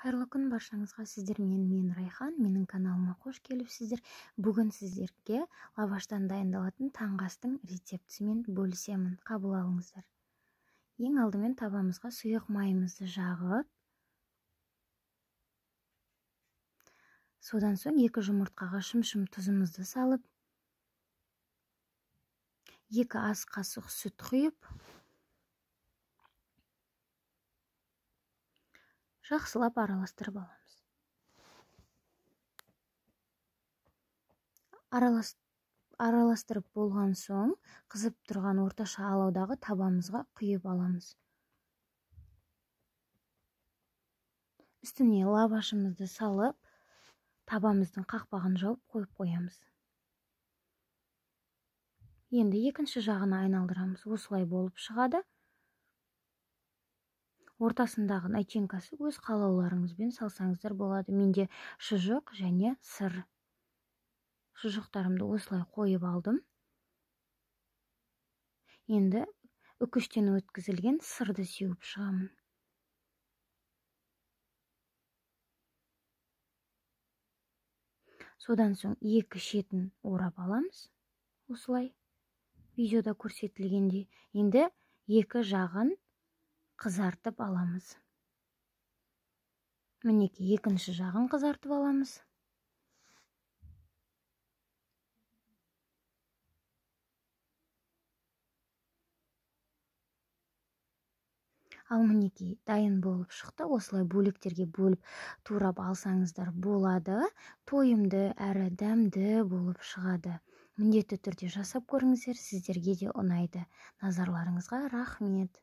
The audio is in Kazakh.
Қайырлы күн баршаңызға. Мен Райхан, менің каналыма қош келіпсіздер. Бүгін сіздерге лаваштан дайындалатын таңғы астың рецептісімен бөлісемін. Қабыл алыңыздар. Ең алдымен табамызға сұйық майымызды жағып, содан соң 2 жұмыртқаға шым-шым тұзымызды салып, 2 ас қасық сүт құйып, жақсылап араластырып аламыз. Араластырып болған соң, қызып тұрған орташа алаудағы табамызға құйып аламыз. Үстіне лавашымызды салып, табамыздың қақпағын жауып қойып қоямыз. Енді екінші жағына айналдырамыз. Осылай болып шығады. Ортасындағы начинкасы өз қалауларыңызбен салсаңыздар болады. Менде шұжық және сыр. Шұжықтарымды осылай қойып алдым. Енді үкіштен өткізілген сырды сеуіп шығамын. Содан соң 2 шетін орап аламыз. Осылай видеода көрсетілгендей. Енді 2 жағын қызартып аламыз. Мінеки екінші жағын қызартып аламыз. Ал мінеки дайын болып шықты. Осылай бөліктерге бөліп турап алсаңыздар болады. Тойымды әрі дәмді болып шығады. Міндетті түрде жасап көріңіздер, сіздерге де ұнайды. Назарларыңызға рахмет.